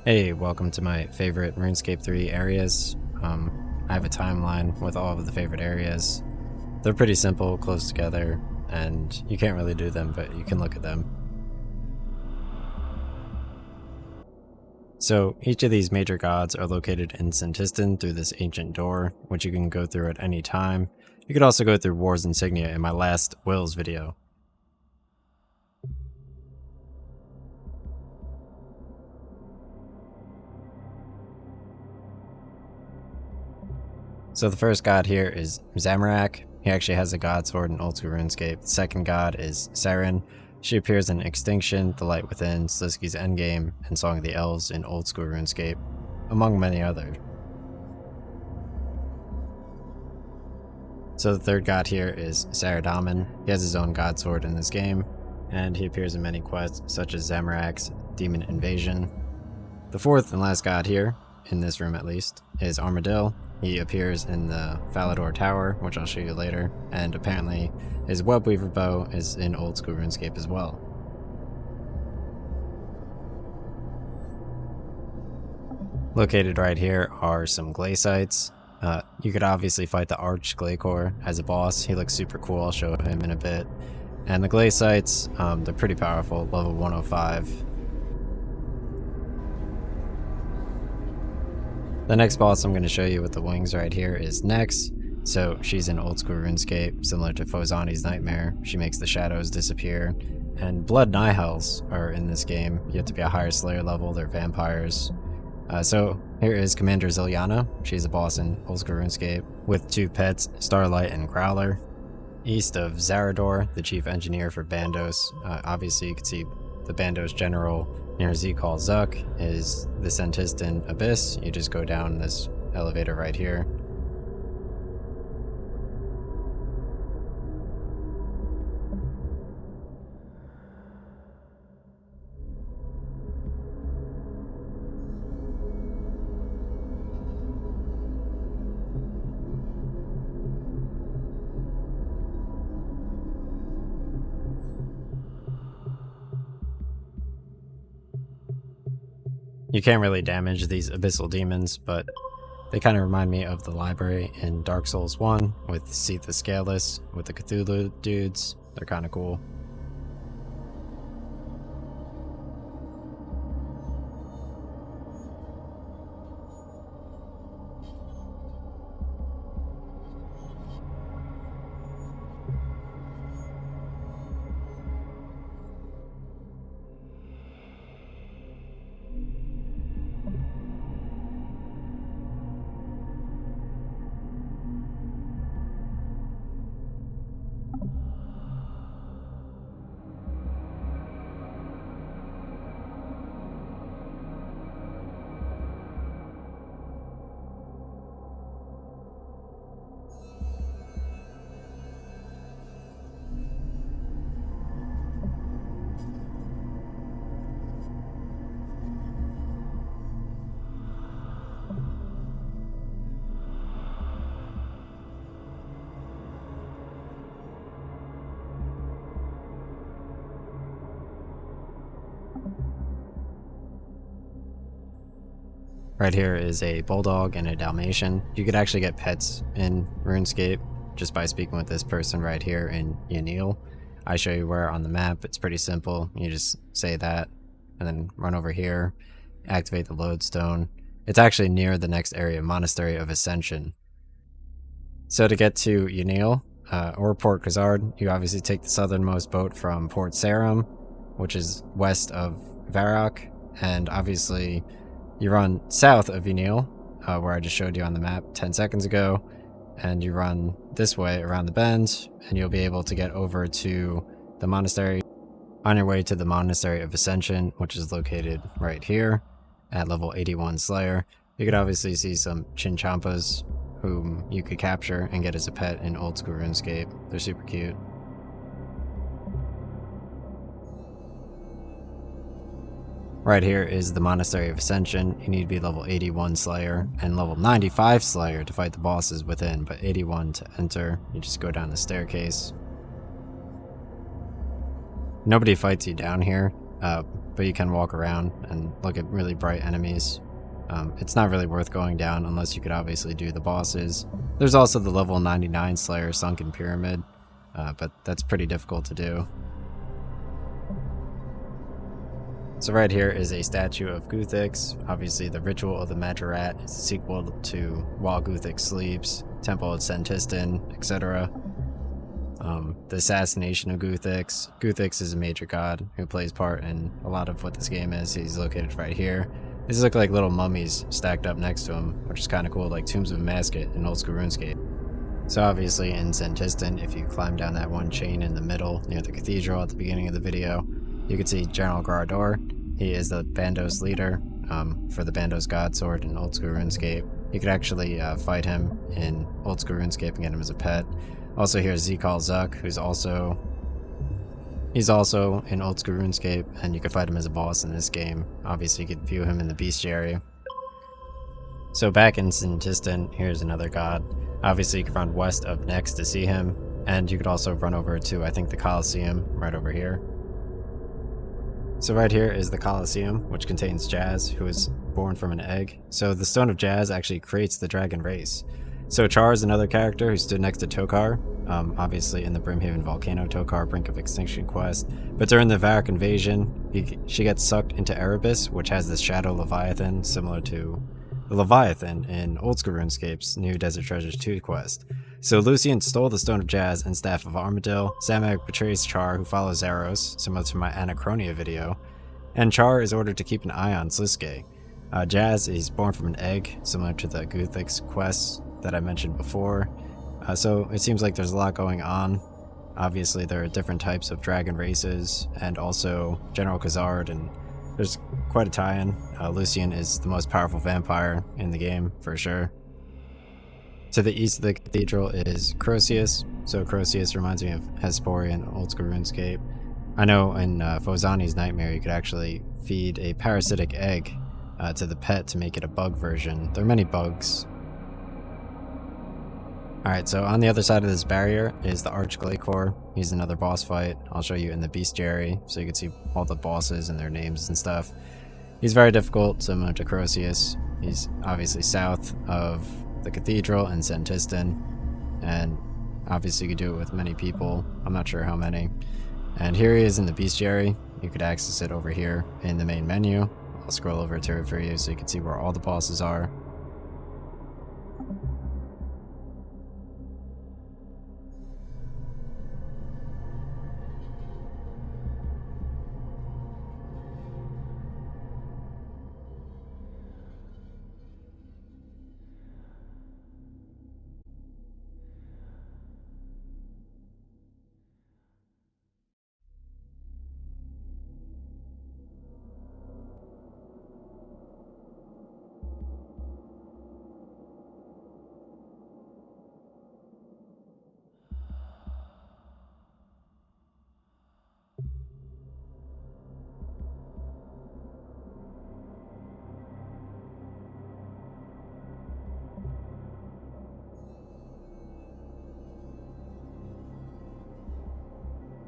Hey, welcome to my favorite RuneScape 3 areas. I have a timeline with all of the favorite areas. They're pretty simple, close together, and you can't really do them, but you can look at them. So each of these major gods are located in Senntisten through this ancient door, which you can go through at any time. You could also go through War's Insignia in my last Wills video. So the first god here is Zamorak. He actually has a god sword in Old School RuneScape. The second god is Seren. She appears in Extinction, The Light Within, Slisky's Endgame, and Song of the Elves in Old School RuneScape, among many others. So the third god here is Saradomin. He has his own god sword in this game, and he appears in many quests such as Zamorak's Demon Invasion. The fourth and last god here, in this room at least, is Armadyl. He appears in the Falador Tower, which I'll show you later, and apparently his Webweaver bow is in Old School RuneScape as well. Located right here are some Glacites. You could obviously fight the Arch Glacor as a boss. He looks super cool, I'll show him in a bit. And the Glacites, they're pretty powerful, level 105. The next boss I'm going to show you with the wings right here is Nex. So she's in Old School RuneScape, similar to Phozani's Nightmare. She makes the shadows disappear. And Blood Nihils are in this game. You have to be a higher Slayer level, they're vampires. So here is Commander Zilyana. She's a boss in Old School RuneScape with two pets, Starlight and Growler. East of Zarador, the chief engineer for Bandos. Obviously you can see the Bandos general near TzKal-Zuk is the Senntisten Abyss. You just go down this elevator right here. You can't really damage these abyssal demons, but they kind of remind me of the library in Dark Souls 1 with Seath the Scaleless, with the Cthulhu dudes. They're kind of cool. Right here is a Bulldog and a Dalmatian. You could actually get pets in RuneScape just by speaking with this person right here in Untitled. I show you where on the map. It's pretty simple. You just say that and then run over here, activate the lodestone. It's actually near the next area, Monastery of Ascension. So to get to Untitled or Port Khazard, you obviously take the southernmost boat from Port Sarim, which is west of Varrock, and obviously you run south of Untitled, where I just showed you on the map 10 seconds ago, and you run this way around the bend, and you'll be able to get over to the monastery. On your way to the Monastery of Ascension, which is located right here at level 81 Slayer, you could obviously see some Chinchampas whom you could capture and get as a pet in Old School RuneScape. They're super cute. Right here is the Monastery of Ascension. You need to be level 81 Slayer and level 95 Slayer to fight the bosses within, but 81 to enter. You just go down the staircase. Nobody fights you down here. but you can walk around and look at really bright enemies. It's not really worth going down unless you could obviously do the bosses. There's also the level 99 Slayer Sunken Pyramid, but that's pretty difficult to do. So right here is a statue of Guthix. Obviously the Ritual of the Majorat is a sequel to While Guthix Sleeps, Temple of Senntisten, etc. The assassination of Guthix. Guthix is a major god who plays part in a lot of what this game is. He's located right here. These look like little mummies stacked up next to him, which is kind of cool, like Tombs of Masket in old school RuneScape. So obviously in Senntisten, if you climb down that one chain in the middle near the cathedral at the beginning of the video, you can see General Falador. He is the Bandos leader for the Bandos God Sword in old school RuneScape. You could actually fight him in old school RuneScape and get him as a pet. Also here's TzKal-Zuk, who's also in old school RuneScape, and you can fight him as a boss in this game. Obviously you could view him in the bestiary. So back in Senntisten, here's another god. Obviously you can run west of Next to see him, and you could also run over to, I think, the Colosseum right over here. So right here is the Colosseum, which contains Jazz, who is born from an egg. So the Stone of Jazz actually creates the dragon race. So Char is another character who stood next to Tokar, obviously in the Brimhaven Volcano Tokar Brink of Extinction quest. But during the Varrock invasion, she gets sucked into Erebus, which has this shadow Leviathan, similar to the Leviathan in old school RuneScape's New Desert Treasures 2 quest. So Lucian stole the Stone of Jazz and Staff of Armadyl. Zamorak betrays Char, who follows Zaros, similar to my Anachronia video. And Char is ordered to keep an eye on Sliske. Jazz is born from an egg, similar to the Guthix quest that I mentioned before. So it seems like there's a lot going on. Obviously there are different types of dragon races, and also General Khazard, and there's quite a tie-in. Lucian is the most powerful vampire in the game, for sure. To the east of the cathedral is Croesus. So Croesus reminds me of Hespori in old school RuneScape. I know in Fozani's Nightmare you could actually feed a parasitic egg to the pet to make it a bug version. There are many bugs. Alright, so on the other side of this barrier is the Glacor. He's another boss fight. I'll show you in the bestiary so you can see all the bosses and their names and stuff. He's very difficult, similar to Croesus. He's obviously south of the cathedral in Senntisten, and obviously you could do it with many people. I'm not sure how many. And here he is in the bestiary. You could access it over here in the main menu. I'll scroll over to it for you so you can see where all the bosses are.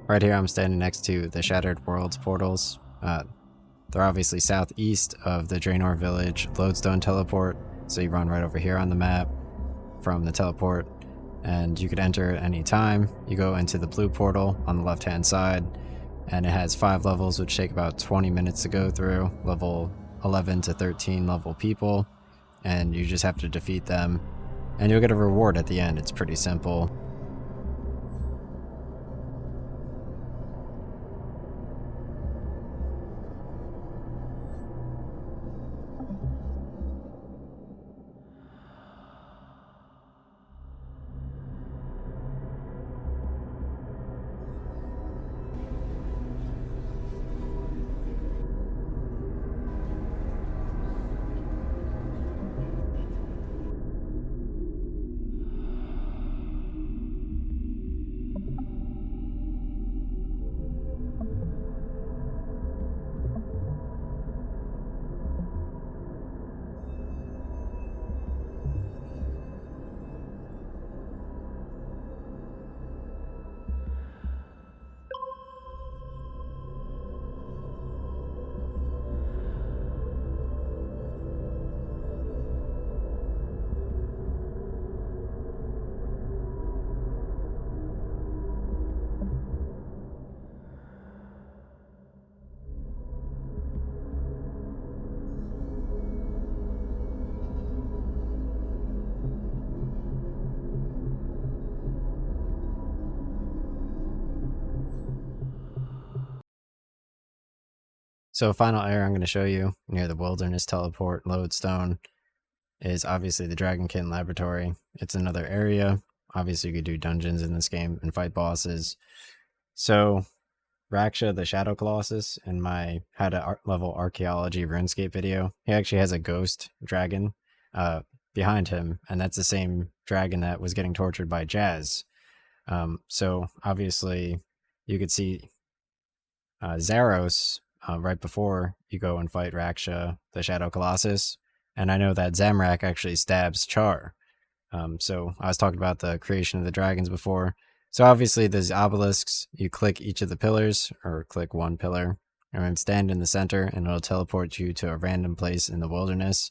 Right here I'm standing next to the Shattered Worlds portals. They're obviously southeast of the Draenor Village Lodestone teleport, so you run right over here on the map from the teleport, and you could enter at any time. You go into the blue portal on the left hand side, and it has 5 levels which take about 20 minutes to go through. Level 11 to 13 level people, and you just have to defeat them, and you'll get a reward at the end. It's pretty simple. So final area I'm going to show you near the Wilderness Teleport Lodestone is obviously the Dragonkin Laboratory. It's another area. Obviously you could do dungeons in this game and fight bosses. So Raksha, the Shadow Colossus, in my how to level Archaeology RuneScape video, he actually has a ghost dragon behind him, and that's the same dragon that was getting tortured by Jazz. So obviously you could see Zaros right before you go and fight Raksha, the Shadow Colossus, and I know that Zamorak actually stabs Char. So I was talking about the creation of the dragons before. So obviously there's obelisks. You click each of the pillars, or click one pillar, and then stand in the center, and it'll teleport you to a random place in the wilderness.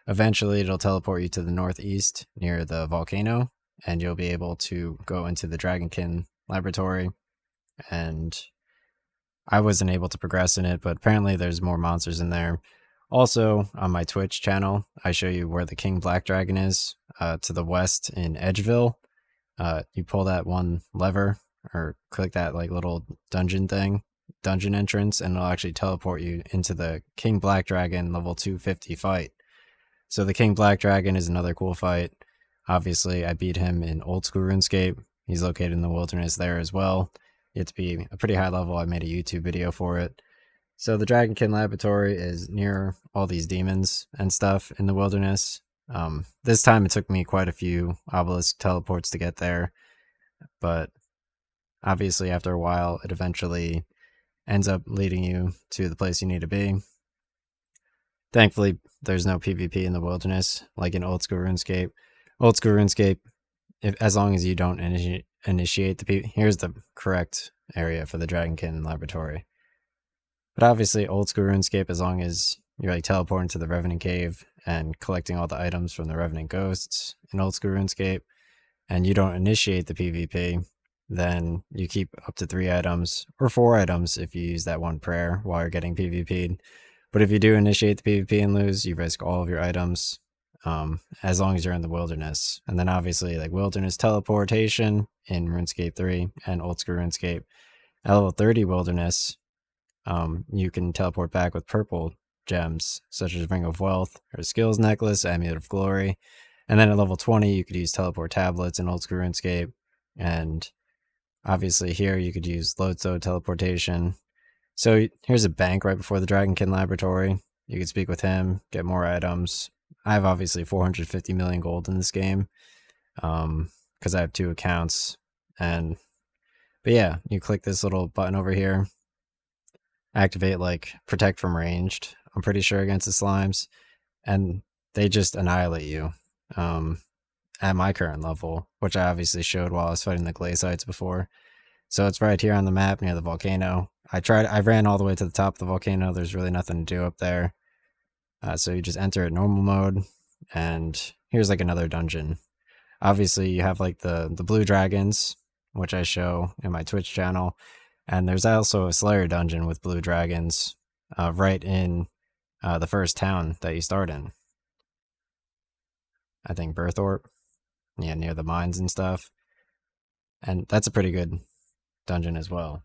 Eventually it'll teleport you to the northeast near the volcano, and you'll be able to go into the Dragonkin laboratory. And I wasn't able to progress in it, but apparently there's more monsters in there. Also, on my Twitch channel, I show you where the King Black Dragon is, to the west in Edgeville. You pull that one lever, or click that like little dungeon entrance, and it'll actually teleport you into the King Black Dragon level 250 fight. So the King Black Dragon is another cool fight. Obviously, I beat him in old school RuneScape. He's located in the wilderness there as well. You have to be a pretty high level. I made a YouTube video for it. So the Dragonkin Laboratory is near all these demons and stuff in the wilderness. This time it took me quite a few obelisk teleports to get there, but obviously after a while it eventually ends up leading you to the place you need to be. Thankfully, there's no PvP in the wilderness like in old school RuneScape. Old school RuneScape, as long as you don't initiate the PvP, here's the correct area for the Dragonkin Laboratory. But obviously, old school RuneScape, as long as you're like teleporting to the Revenant Cave and collecting all the items from the Revenant Ghosts in old school RuneScape, and you don't initiate the PvP, then you keep up to 3 items, or 4 items if you use that one prayer while you're getting PvP'd. But if you do initiate the PvP and lose, you risk all of your items, as long as you're in the wilderness. And then obviously, like wilderness teleportation in RuneScape 3 and old school RuneScape. At level 30 wilderness, you can teleport back with purple gems, such as Ring of Wealth, or Skills Necklace, Amulet of Glory. And then at level 20, you could use teleport tablets in old school RuneScape. And obviously here you could use Lodestone teleportation. So here's a bank right before the Dragonkin Laboratory. You could speak with him, get more items. I have obviously 450 million gold in this game, because I have 2 accounts. But yeah, you click this little button over here, activate like protect from ranged, I'm pretty sure, against the slimes, and they just annihilate you at my current level, which I obviously showed while I was fighting the Glacites before. So it's right here on the map near the volcano. I ran all the way to the top of the volcano. There's really nothing to do up there. So you just enter at normal mode, and here's like another dungeon. Obviously you have like the blue dragons, which I show in my Twitch channel. And there's also a Slayer dungeon with blue dragons right in the first town that you start in. I think Berthorpe. Yeah, near the mines and stuff. And that's a pretty good dungeon as well.